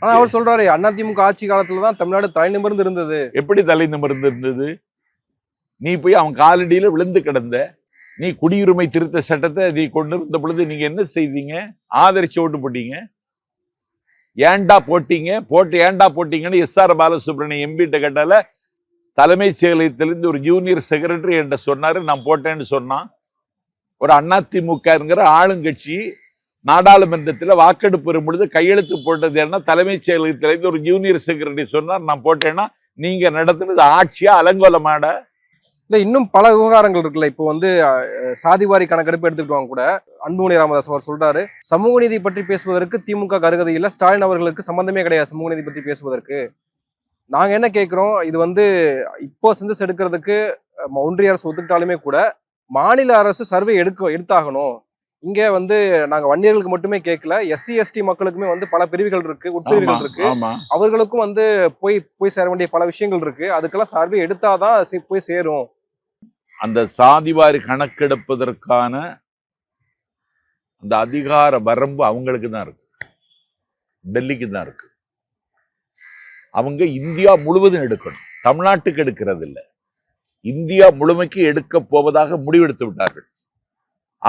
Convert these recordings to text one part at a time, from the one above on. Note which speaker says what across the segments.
Speaker 1: ஆனா அவர் சொல்றாரு அதிமுக ஆட்சி காலத்துலதான் தமிழ்நாடு தலை நிமிர்ந்து இருந்தது.
Speaker 2: எப்படி தலை நிமிர்ந்து இருந்தது? நீ போய் அவன் காலடியில விழுந்து கிடந்த. நீ குடியுரிமை திருத்த சட்டத்தை நீ கொண்டு இருந்த பொழுது நீங்க என்ன செய்தீங்க? ஆதரிச்சு ஓட்டு போட்டீங்க. ஏண்டா போட்டீங்க? ஏண்டா போட்டீங்கன்னு எஸ்.ஆர். பாலசுப்ரமணியம் எம்பிட்ட கேட்டால தலைமைச் செயலகத்திலிருந்து ஒரு ஜூனியர் செக்ரட்டரி என்கிட்ட சொன்னாரு, நான் போட்டேன்னு சொன்னான். ஒரு அதிமுகங்கிற ஆளுங்கட்சி நாடாளுமன்றத்தில் வாக்கெடுப்பு பெறும் பொழுது கையெழுத்து போட்டது என்ன? தலைமைச் செயலகத்திலிருந்து ஒரு ஜூனியர் செக்ரட்டரி சொன்னார், நான் போட்டேன்னா நீங்க நடத்துனது ஆட்சியா அலங்கோலமாட?
Speaker 1: இல்ல இன்னும் பல விவகாரங்கள் இருக்குல்ல. இப்போ சாதிவாரி கணக்கெடுப்பு எடுத்துக்கிட்டவங்க கூட அன்புமணி ராமதாஸ் அவர் சொல்றாரு, சமூக நீதி பற்றி பேசுவதற்கு திமுக அருகதை இல்ல, ஸ்டாலின் அவர்களுக்கு சம்பந்தமே கிடையாது சமூக நீதி பற்றி பேசுவதற்கு. நாங்க என்ன கேட்கிறோம், இது இப்போ சென்சஸ் எடுக்கிறதுக்கு ஒன்றிய அரசு ஒத்துக்கிட்டாலுமே கூட மாநில அரசு சர்வே எடுத்தாகணும். இங்க நாங்க வன்னியர்களுக்கு மட்டுமே கேட்கல, எஸ்சி எஸ்டி மக்களுக்குமே பல பிரிவுகள் இருக்கு, உட்பிரிவுகள் இருக்கு. அவர்களுக்கும் போய் சேர வேண்டிய பல விஷயங்கள் இருக்கு. அதுக்கெல்லாம் சர்வே எடுத்தாதான் போய் சேரும்.
Speaker 2: அந்த சாதிவாரி கணக்கெடுப்பதற்கான அந்த அதிகார வரம்பு அவங்களுக்கு தான் இருக்கு, டெல்லிக்கு தான் இருக்கு. அவங்க இந்தியா முழுவதும் எடுக்கணும், தமிழ்நாட்டுக்கு எடுக்கிறது இல்லை. இந்தியா முழுமைக்கு எடுக்க போவதாக முடிவெடுத்து விட்டார்கள்,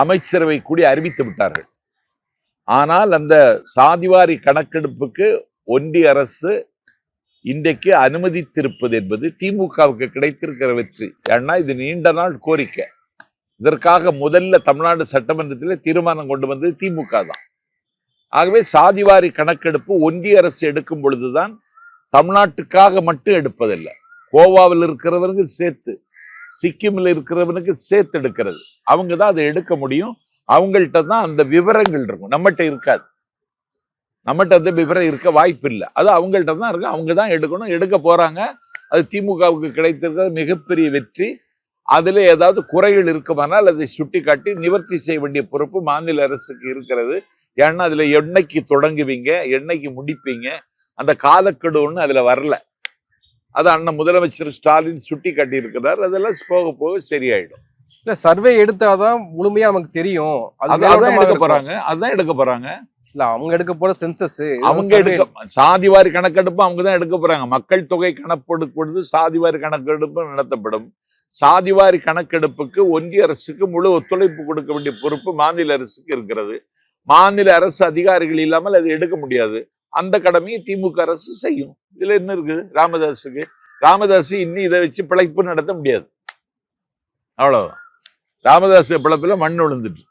Speaker 2: அமைச்சரவை கூடி அறிவித்து விட்டார்கள். ஆனால் அந்த சாதிவாரி கணக்கெடுப்புக்கு ஒன்றிய அரசு இன்றைக்கு அனுமதித்திருப்பது என்பது திமுகவுக்கு கிடைத்திருக்கிற வெற்றி. ஏன்னா இது நீண்ட நாள் கோரிக்கை. இதற்காக முதல்ல தமிழ்நாடு சட்டமன்றத்தில் தீர்மானம் கொண்டு வந்தது திமுக தான். ஆகவே சாதிவாரி கணக்கெடுப்பு ஒன்றிய அரசு எடுக்கும் பொழுதுதான், தமிழ்நாட்டுக்காக மட்டும் எடுப்பதில்லை, கோவாவில் இருக்கிறவனுக்கு சேர்த்து, சிக்கிமில் இருக்கிறவனுக்கு சேர்த்து எடுக்கிறது. அவங்க தான் அதை எடுக்க முடியும். அவங்கள்ட்ட தான் அந்த விவரங்கள் இருக்கும், நம்மகிட்ட இருக்காது. நம்மகிட்ட அந்த விவரம் இருக்க வாய்ப்பு இல்லை. அது அவங்கள்ட்ட தான் இருக்கு, அவங்க தான் எடுக்கணும், எடுக்க போறாங்க. அது திமுகவுக்கு கிடைத்திருக்கிறது மிகப்பெரிய வெற்றி. அதுல ஏதாவது குறைகள் இருக்குமானால் அதை சுட்டி காட்டி நிவர்த்தி செய்ய வேண்டிய பொறுப்பு மாநில அரசுக்கு இருக்கிறது. ஏன்னா அதுல என்னைக்கு தொடங்குவீங்க, என்னைக்கு முடிப்பீங்க, அந்த காலக்கெடு ஒண்ணு அதுல வரல. அது அண்ணன் முதலமைச்சர் ஸ்டாலின் சுட்டி காட்டி இருக்கிறார். அதெல்லாம் போக போக சரியாயிடும்.
Speaker 1: இல்ல சர்வே எடுத்தாதான் முழுமையா நமக்கு தெரியும்.
Speaker 2: அதான் எடுக்க போறாங்க, அதுதான் எடுக்க போறாங்க.
Speaker 1: இல்ல அவங்க எடுக்க போற சென்சஸ்,
Speaker 2: அவங்க எடுக்க சாதிவாரி கணக்கெடுப்பு அவங்க தான் எடுக்க போறாங்க. மக்கள் தொகை கணக்கெடுப்பு சாதிவாரி கணக்கெடுப்பு நடத்தப்படும். சாதிவாரி கணக்கெடுப்புக்கு ஒன்றிய அரசுக்கு முழு ஒத்துழைப்பு கொடுக்க வேண்டிய பொறுப்பு மாநில அரசுக்கு இருக்கிறது. மாநில அரசு அதிகாரிகள் இல்லாமல் அதை எடுக்க முடியாது. அந்த கடமையை திமுக அரசு செய்யும். இதுல என்ன இருக்குது ராமதாஸுக்கு? ராமதாஸ் இன்னும் இதை வச்சு பிழைப்பு நடத்த முடியாது, அவ்வளவுதான். ராமதாஸ் பிழைப்புல மண் விழுந்துட்டு